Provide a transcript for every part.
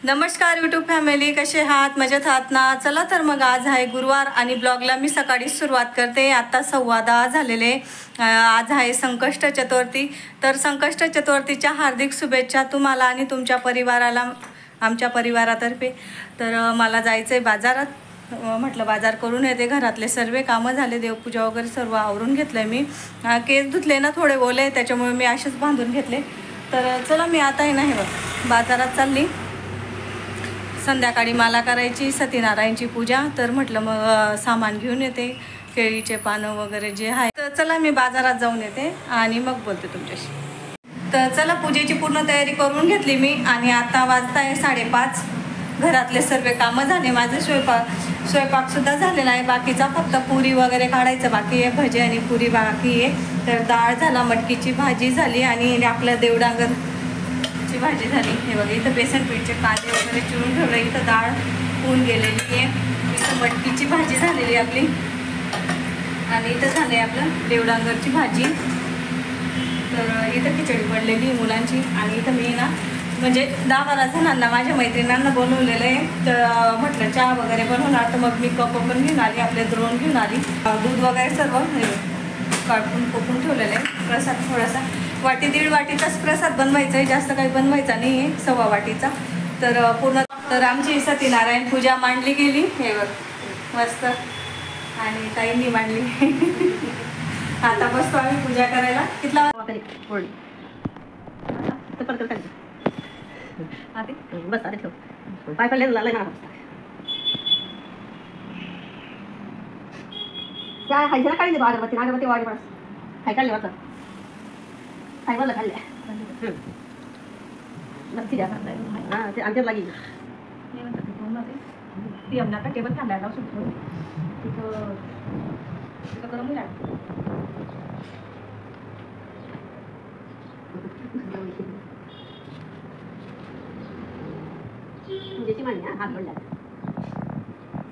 नमस्कार YouTube family, कसे आहात? मजेत आहात ना? चला तर मग आज आहे गुरुवार आणि ब्लॉगला मी सकाळीच सुरुवात करते. आता 10:15 झालेले. आज आहे संकष्ट चतुर्थी. तर संकष्ट चतुर्थीच्या हार्दिक शुभेच्छा तुम्हाला आणि तुमच्या परिवाराला, आमच्या परिवारातर्फे. तर मला जायचं आहे बाजारात. म्हटलं बाजार करून येते. घरातले सर्व कामं झाले, देवपूजा वगैरे सर्व आवरून घेतलं मी. केस धुतले ना, थोडे ओले, त्याच्यामुळे मी असेच बांधून घेतले. तर चला मी आता आहे ना, हे बघ बाजारात चालली. संध्याकाळी मला करायची सत्यनारायणची पूजा. तर म्हटलं मग सामान घेऊन येते, केळीचे पानं वगैरे जे आहे. तर चला मी बाजारात जाऊन येते आणि मग बोलते तुमच्याशी. तर चला, पूजेची पूर्ण तयारी करून घेतली मी आणि आता वाजता आहे 5:30. घरातले सर्व कामं झाले. माझं स्वयंपाकसुद्धा झालेला आहे. बाकीचा फक्त पुरी वगैरे काढायचं बाकी आहे, भजी आणि पुरी बाकी आहे. तर डाळ झाला, मटकीची भाजी झाली आणि आपल्या देवडांगर भाजी झाली. हे बघा, इथं बेसन पीठचे कांदे वगैरे चिरून ठेवलं. इथं डाळ होऊन गेलेली आहे. इथं मटकीची भाजी झालेली आपली आणि इथं झालं आहे आपलं देवडांगरची भाजी. तर इथं खिचडी पडलेली मुलांची आणि इथं मी ना म्हणजे 10-12 जणांना, माझ्या मैत्रिणींना बोलवलेलं आहे. तर म्हटलं चहा वगैरे बनवणार, तर मग मी कप पण घेऊन आली, आपले द्रोण घेऊन आली, दूध वगैरे सर्व काढून कोपून ठेवलेलं आहे. प्रसाद थोडासा वाटी 1.5 वाटीचाच प्रसाद बनवायचा आहे, जास्त काही बनवायचा नाही आहे, 1/2 वाटीचा. तर पूर्ण तर आमची सत्यनारायण पूजा मांडली गेली. हे बघ मस्त, आणि ताईंनी मांडली. आता बसतो आम्ही पूजा करायला. कितला बस आले ठेव पाय पडले झालं ना. काय खायचं काढली अगरबत्ती वाढ पडस काय काढले होतं काय बोललं खाल्ल्या नक्की द्या. हां ते आमच्याच लागेल ती आमना का टेबल थांबायला सुटतो तिथं तिथं गरम होईल. पूजेची मांडणी हात जोडल्या.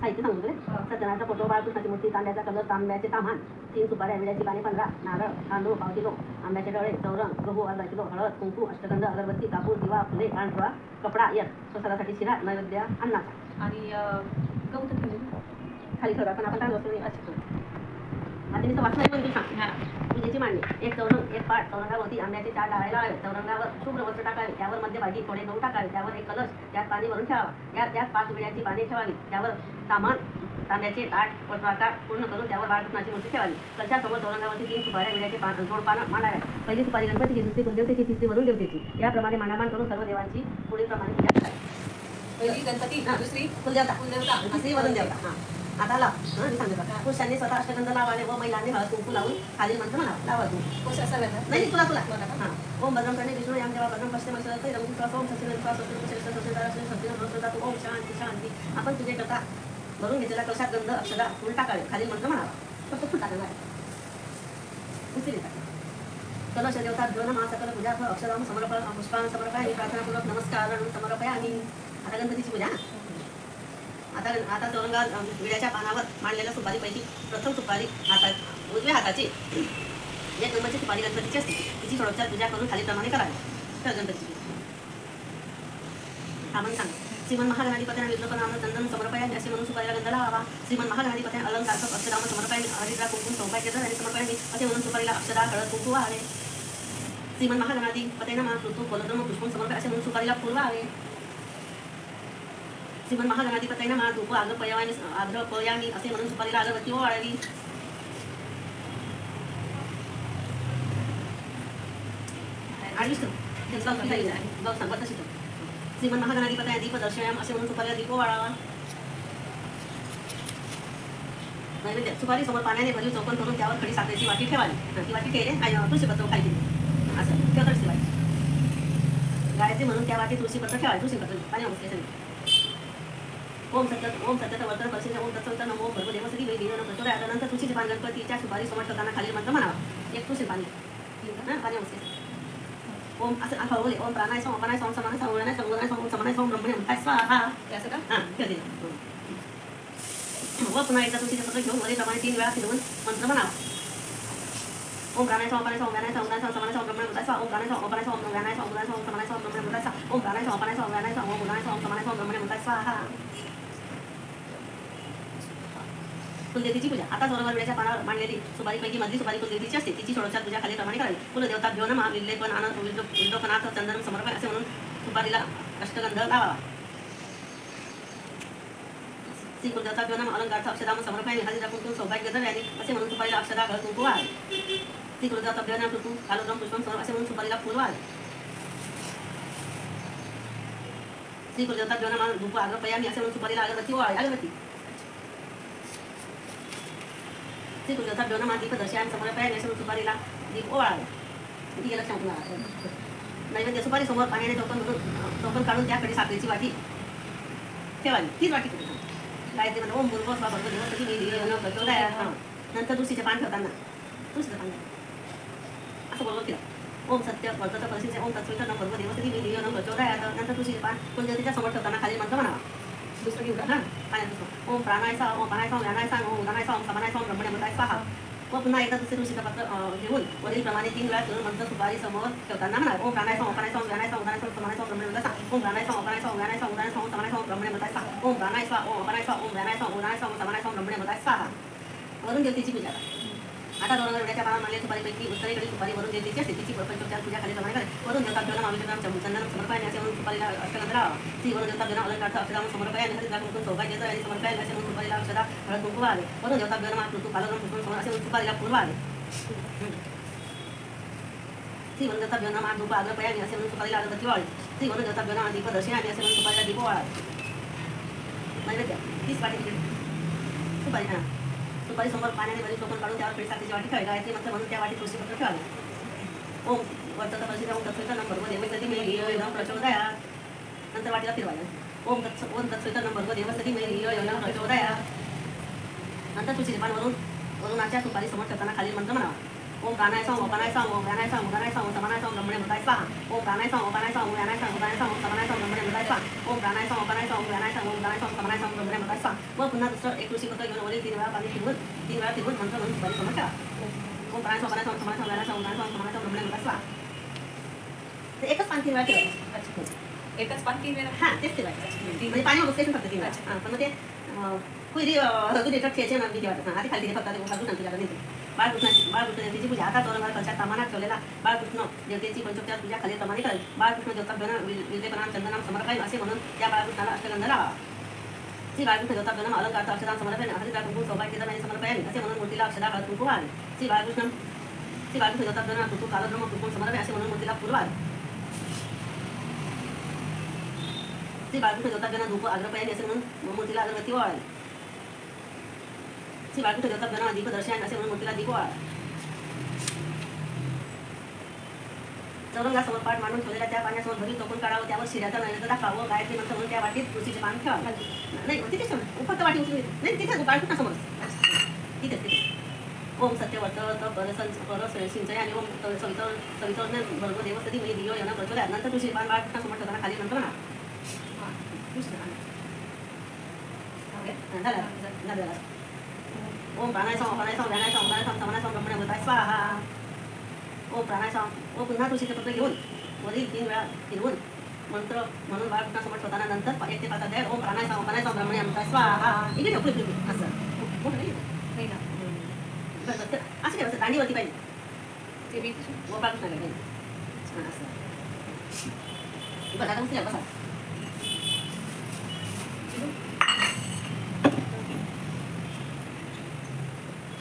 साहित्य सांगू तुला. सत्यनारायणचा फोटो, बाळकृष्णाची मूर्ती, तांब्याचा कलर, तांब्याचे ताम्हाण, 3 सुपाऱ्या, विड्याची पाने 15, नारळ, तांदूळ 1/2 किलो, आंब्याचे डळे, चौरंग, गहू 1/2 किलो, हळद, कुंकू, अष्टगंध, अगरबत्ती, कापूर, दिवा, फुले, पांढरा कपडा, प्रसादासाठी शिरा, नैवेद्य अन्नाचा आणि गवत खाली ठेवला. पण आपण काय वस्तू आता मी वाचलं पण तू सांग. पूजेची मांडणी. 1 चौरंग, 1 पाट, चौरंगावरती आंब्याचे 4 डाळे लावावे, चौरंगावर शुभ्र वस्त्र टाकावे, त्यावर मध्यभागी थोडे गहू टाकावे, त्यावर 1 कलश, त्यात पाणी भरून ठेवावा, त्यात 5 विड्याची पाने ठेवावी, त्यावर ताम्हाण, तांब्याचे ताट प्रकार पूर्ण करून त्यावर बाळकृष्णाची मूर्ती ठेवावी. कलशासमोर चौरंगावरती 3 सुपाऱ्या, विड्याचे जोड पानं मांडाव्या. पहिली सुपारी गणपतीची, दुसरी कुलदेवतेची, तिसरी वरून देवतेची. याप्रमाणे मांडामांड करून सर्व देवांची पुढील प्रमाणे पूजा करावी. पहिली गणपती, दुसरी कुलदेवता, तिसरी वरून देवता. हां आता लाव. मी सांगतो का, पुरुषांनी स्वतः अष्टगंध लावावे व महिलांनी हळद कुंकू लावून खाली मंत्र म्हणावा. लावा तू नाही तुला हां. ओम भद्रम करणे विष्णू याम देवा भद्रम पश्चिम ओम ओम शांती शांती. आपण तुझे करता भरून घेतलेला कलशात गंध अक्षदा फुल टाकावे, खाली मंत्र म्हणावा. फक्त फुल टाकायला उचली कलश देवता ध्वन महासकल पूजा अक्षराम समर्पण पुष्पान समर्पयामी प्रार्थनापूर्वक नमस्कार समर्पयामी. आता गणपतीची पूजा. आता चौरंगात विड्याच्या पानावर मांडलेल्या सुपारीपैकी प्रथम सुपारी हातात उजव्या हाताची या नंबरची सुपारी गणपतीची असते. तिची थोडक्यात पूजा करून खालीप्रमाणे करावी. तर गणपतीची सामान सांग. श्रीमन महागणाधिपत्याने विद्रोपनाम चंदन समर्पयामी असे म्हणून सुपारीला गंध लावावा. श्रीमन महागणाधिपत्याने अलंकारक अक्षराम समर्पयामी हरिद्रा कुंकुम सौभाग्य आणि समर्पयामी असे म्हणून सुपारीला अक्षरा हळद कुंकू व्हावे. श्रीमन महागणाधिपत्याने ऋतू फलद्रम पुष्पम समर्पय असे म्हणून सुपारीला फुल व्हावे. श्रीमन महागणाधिपत्याने धूप आग्र पयामी असे म्हणून सुपारीला अगरबत्ती ओवाळावी. श्रीमन महागणाधिपत्याने दीप दर्शयाम असे म्हणून सुपारीला दीप ओवाळावा. नैवेद्य सुपारी समोर पाण्याने भरीव चौकन करून त्यावर खडी साखरेची वाटी ठेवावी. ती वाटी ठेवले तुळशीपत्र खाली असं ठेवत ठेवायची. गायत्री म्हणून त्या वाटी तुळशीपत्र ठेवायची. तुळशीपत्र पाणी ओम सत्य वर्तन परिषद ओम तत्सविता नमो भर्व देवसरी वै देवन प्रचोदयात. नंतर तुळशीचे पान गणपतीच्या सुपारी समोर ठेवताना खालील मंत्र म्हणावा. 1 तुळशी पाणी पाणी अवश्य. ओम असं हळवले. ओम प्राणाय सोम अपनाय सोम समानाय संवरणाय संवरणाय सोम समानाय सोम ब्रह्मणे म्हणताय स्वाहा. असं का हां ठेवते. व पुन्हा एकदा तुळशीचे पत्र घेऊन वरील प्रमाणे 3 वेळा फिरवून मंत्र म्हणावा. ओम प्राणाय स्वाहा अपानाय स्वाहा व्यानाय स्वाहा उदानाय स्वाहा समानाय स्वाहा ब्रह्मणे भूताय स्वाहा ओम प्राणाय स्वाहा अपानाय स्वाहा व्यानाय स्वाहा उदानाय स्वाहा समानाय स्वाहा ब्रह्मणे भूताय स्वाहा ओम प्राणाय स्वाहा अपानाय स्वाहा व्यानाय स्वाहा उदानाय स्वाहा समानाय स्वाहा ब्रह्मणे भूताय स्वाहा. कुलदेवीची पूजा. आता चौरंगावर विड्याच्या पानावर मांडलेली सुपारीपैकी मधली सुपारी कुलदेवीची असते. तिची षोडशोपचार पूजा खालीलप्रमाणे करावी. कुलदेवताभ्यो नमः विल्लेपन आनंद विल्लोपनाथ चंदनम समर्पण असे म्हणून सुपारीला अष्टगंध लावावा. श्री कुलदेवताभ्यो नमः अलंकार्थ अक्षदाम समर्पयामि हळदी कुंकुम सौभाग्य द्रव्यानि असे म्हणून सुपारीला अक्षदा हळद कुंकू वाहावे. श्री कुलदेवताभ्यो नमः ऋतू कालोद्गम पुष्पम समर्पण असे म्हणून सुपारीला फूल वाहावे. श्री कुलदेवताभ्यो नमः धूप आग्रपयामि असे म्हणून सुपारीला अगरबत्ती ओवाळावी. अगरबत्ती. श्री कुलदेवताभ्यो नमः दीप दर्शयामि समर्पयामि असे म्हणून सुपारीला दीप ओवाळावे. ती लक्षात ठेवा. नैवेद्य सुपारी समोर पाण्याने चौकन काढून त्याकडे साखरेची वाटी ठेवावी. तीच वाटी ठेवावी. गायत्री म्हणून ओम भूर्भुवः स्वः भर्गो देवः सवितुर्वरेण्यं भर्गो प्रचोदयात्. नंतर तुळशीचे पान ठेवताना तुळशीचं पान असं बोलवत केलं. ओम सत्य वर्तत परिस्थिती ओम तत्सवितुर्वरेण्यं भर्गो देवः सवितुर्वरेण्यं भर्गो प्रचोदयात्. नंतर तुळशीचे पान कुलदेवतेच्या समोर ठेवताना खाली मंत्र म्हणावा. दुसरं घेऊ हां पाण्यात ओम प्राणाय स्वाहा ओम अपानाय स्वाहा व्यानाय स्वाहा ओम उदानाय स्वाहा समानाय स्वाहा ब्रह्मणे भूताय स्वाहा. व पुन्हा एकदा दुसरे तुळशीचं पत्र घेऊन वरील प्रमाणे 3 वेळा फिरून मंत्र सुपारी समोर ठेवताना म्हणा ओम प्राणाय स्वाहा अपानाय स्वाहा व्यानाय स्वाहा उदानाय स्वाहा समानाय स्वाहा ब्रह्मणे भूताय स्वाहा. ओम प्राणाय स्वाहा अपानाय स्वाहा व्यानाय स्वाहा उदानाय स्वाहा समानाय स्वाहा ब्रह्मणे भूताय स्वाहा. ओम प्राणाय स्वाहा ओम अपानाय स्वाहा ओम व्यानाय स्वाहा उदानाय स्वाहा समानाय स्वाहा ब्रह्मणे भूताय स्वाहा. वरून देवतेची पूजा. आता चौरंगावर विड्याच्या पानावर मांडलेली सुपारीपैकी उत्तरेकडील सुपारी वरून देवतेची असते. तिची पंचोपचार पूजा खालीलप्रमाणे करावी. वरून देवताभ्यो नमः अभिषेकाम चंदनम समर्पयामि असे म्हणून सुपारीला अष्टगंध लावावा. श्री वरून देवताभ्यो नमः अलंकार्थ अक्षदाम समर्पयामि हळदी कुंकुम सौभाग्य द्रव्यानि समर्पयामि असे म्हणून सुपारीला अक्षदा हळद कुंकू वाहावे. वरून देवताभ्यो नमः ऋतू कालोद्गम पुष्पम समर्पण असे म्हणून सुपारीला फूल वाहावे. श्री वरून देवताभ्यो नमः धूप आग्रपयामि असे म्हणून सुपारीला अगरबत्ती ओवाळावी. श्री वरून देवताभ्यो नमः दीप दर्शयामि असे म्हणून सुपारीला दीप ओवाळावे. नैवेद्य 30 वाटी सुपारी हां सुपारी समोर पाण्याने बरी चोपण काढून त्यावर खडी साखरेची वाटी ठेवावी. गायत्री मंत्र म्हणून त्या वाटीत तुळशीपत्र ठेवावे. ओम वर्तत परिस्थिती ओम तत्सवितुर्वरेण्यं भर्गो देवः सवितुर्वरेण्यं प्रचोदयात्. नंतर वाटीला फिरवायला ओम तत्सवितुर्वरेण्यं भर्गो देवः सवितुर्वरेण्यं प्रचोदयात्. नंतर तुळशीचे पान वरुणाच्या सुपारी समोर ठेवताना खालील मंत्र म्हणावा. ओम प्राणाय स्वाहा अपानाय स्वाहा ओम व्यानाय स्वाहा उदानाय स्वाहा समानाय स्वाहा ब्रह्मणे भूताय स्वाहा. ओम प्राणाय स्वाहा अपानाय स्वाहा व्यानाय स्वाहा उदानाय स्वाहा समानाय स्वाहा ब्रह्मणे भूताय स्वाहा. ओम प्राणाय स्वाहा अपानाय स्वाहा व्यानाय स्वाहा उदानाय स्वाहा समानाय स्वाहा ब्रह्मणे भूताय स्वाहा. व पुन्हा दुसरं एक तुळशीपत्र घेऊन वरील 3 वेळा पाणी फिरवून मंत्र म्हणून सुपारी समोर ठेवा. ओम प्राणाय स्वाहा अपानाय स्वाहा समानाय स्वाहा व्यानाय स्वाहा उदानाय स्वाहा समानाय स्वाहा ब्रह्मणे भूताय स्वाहा. ते एकच पान 3 वेळा ठेवायचं. एकच पान 3 वेळा हां तेच ठेवायचं. म्हणजे पाणी बसलेच फक्त 3 वेळा. हां पण मग ते कुयरी हळदून येतात ठेचे ना भीती वाटत. आधी खाली फक्त हळदून आणतो त्याला देते. बाळकृष्ण देवतेची पूजा. आता चौरंगावर कलशात तामानात ठेवलेला बाळकृष्ण देवतेची पंचोपचार पूजा खालीलप्रमाणे करावी. बाळकृष्ण देवताभ्यो नमः विल्लेपनाथ चंदनम समर्पयामि असे म्हणून त्या बाळकृष्णाला अष्टगंध लावावा. श्री बाळकृष्ण देवताभ्यो नमः अलंकार्थ अक्षदाम समर्पयामि हळदी कुंकुम सौभाग्य द्रव्यानि समर्पयामि असे म्हणून मूर्तीला अक्षदा हळद कुंकू वाहावे. श्री बाळकृष्ण देवताभ्यो नमः ऋतू कालोद्गम कुंकुम समर्पयामि असे म्हणून मूर्तीला फूल वाहावे. श्री बाळकृष्ण देवताभ्यो नमः धूप आग्रपयामि असे म्हणून मूर्तीला अगरबत्ती ओवाळावी. श्री बाळकृष्ण देवताभ्यो नमः दीप दर्शयामि असे म्हणून मूर्तीला दीप ओवाळावा. चौरंगासमोर पाठ मांडून ठेवलेल्या त्या पाण्यासमोर भरीव चोकून काढावं. त्यावर शिऱ्याचा नैवेद्य दाखवावं. गायत्री मंत्र म्हणून त्या वाटीत तुळशीचे पान ठेवावे. नाही तिथेच फक्त वाटी उचलून नाही तिथे बाळकृष्णासमोर तिथे ओम सत्य वर्तत सिंचय आणि ओम सवितुर्वरेण्यं भर्गो देवः सवितुर्वरेण्यं प्रचोदयात्. नंतर तुळशीचे पान बाळकृष्णासमोर ठेवताना खाली मंत्र म्हणा. झालं. ओम प्राणाय स्वाहा अपानाय स्वाहा व्यानाय स्वाहा उदानाय स्वाहा समानाय स्वाहा ब्रह्मणे भूताय स्वाहा. ओम प्राणाय स्वाहा व पुन्हा तुळशीचे पत्र घेऊन वरील 3 वेळा फिरवून मंत्र म्हणून बाळकृष्णासमोर ठेवताना नंतर 1 ते 5 अध्याय ओम प्राणाय स्वाहा अपानाय स्वाहा ब्रह्मणे भूताय स्वाहा. इकडे ठेव पुढे असं मोठं नाही ना असं ठेवायचं. दांडीवरती पाहिजे ते बी व बाळकृष्णाला पाहिजे असं बघा बसल्या बसा.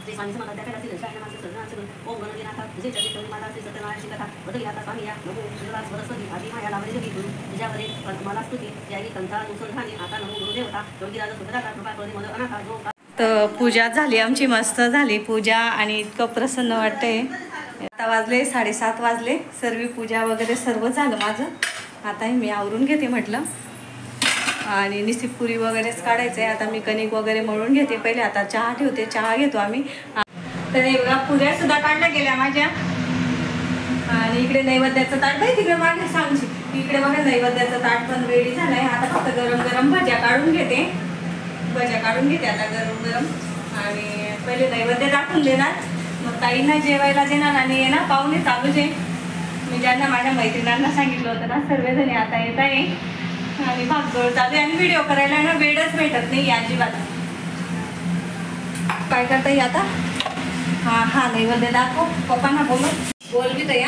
श्री स्वामी समर्थ त्याकडे असेल शाळेला माणसं सगळं असेल. ओम गणनाथा विजय चरित्र माता श्री सत्यनारायण कथा वदविलाता स्वामी या नमो गुरुला सरस्वती आदी माया लावली गुरु तुझ्यावरील मला स्तुती यावी कंथा अनुसंधानी आता नमो गुरुदेवता योगीराज सुभदाता कृपा करून मला अनाथा जो. तर पूजा झाली आमची, मस्त झाली पूजा आणि इतकं प्रसन्न वाटतंय. आता वाजले 7:30 वाजले. सर्व पूजा वगैरे सर्व झालं माझं. आता हे मी आवरून घेते म्हटलं आणि निसिपुरी वगैरेच काढायचं आहे. आता मी कणिक वगैरे मळून घेते पहिले. आता चहा ठेवते, चहा घेतो आम्ही. तर हे बघा पुऱ्या सुद्धा काढल्या गेल्या माझ्या. आणि इकडे नैवेद्याचं ताट बाई तिकडे मागे सांगशी इकडे बघा नैवेद्याचं ताट पण रेडी झालंय. आता फक्त गरम गरम भज्या काढून घेते. भज्या काढून घेते आता गरम गरम. आणि पहिले नैवेद्य दाखवून देणार मग ताईंना जेवायला देणार आणि आहे ना पाहुणे चालूच आहे. मी ज्यांना माझ्या मैत्रिणांना सांगितलं होतं ना सर्वजणी आता येत आहे आणि भागदौड चालू आहे आणि व्हिडिओ करायला ना वेळच भेटत नाही अजिबात. काय करता येईल आता? हा नैवेद्य दाखव पप्पांना बोलवी ताई.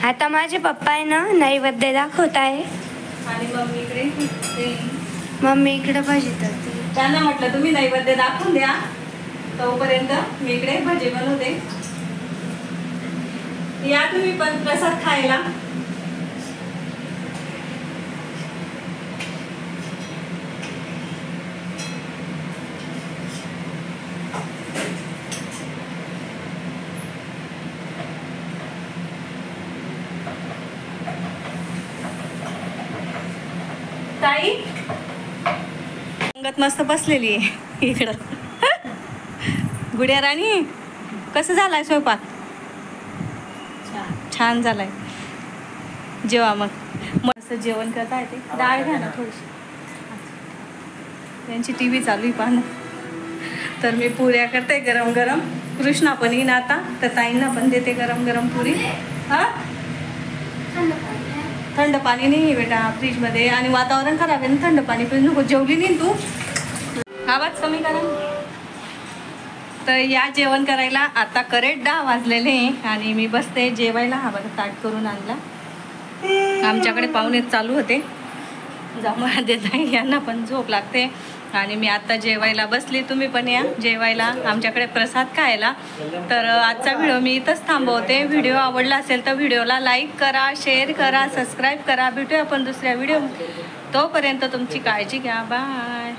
आता माझे पप्पा आहे ना नैवेद्य दाखवत आहे आणि मम्मी इकडे भजी करते. त्यांना म्हटलं तुम्ही नैवेद्य दाखवून द्या तोपर्यंत मी इकडे भजी बनवते. या तुम्ही पण प्रसाद खायला. ताई अंगात मस्त बसलेली आहे इकडं. गुड्या राणी कसं झालाय स्वयंपाक? छान झालाय. जेवा मग मस्त जेवण करता येते. डाळ घ्या ना थोडीशी. त्यांची टी व्ही चालू आहे पाहणं. तर मी पुऱ्या करते गरम गरम. कृष्णा पण येईन आता तर ताईंना पण देते गरम गरम पुरी. थंड पाणी नाही आहे बेटा फ्रीजमध्ये आणि वातावरण खराब आहे ना. थंड पाणी पण नको. जेवली नाही तू? आवाज कमी करा. तर या जेवण करायला. आता करेक्ट 10 वाजलेले आणि मी बसते जेवायला. हा बघा ताट करून आणला. आमच्याकडे पाहुणे चालू होते. जांभळा देत आहे यांना पण झोप लागते आणि मी आता जेवायला बसली. तुम्ही पण या जेवायला आमच्याकडे प्रसाद खायला. तर आजचा व्हिडिओ मी इथंच थांबवते. व्हिडिओ आवडला असेल तर व्हिडिओला लाईक करा, शेअर करा, सबस्क्राईब करा. भेटूया आपण दुसऱ्या व्हिडिओ. तोपर्यंत तुमची काळजी घ्या. बाय.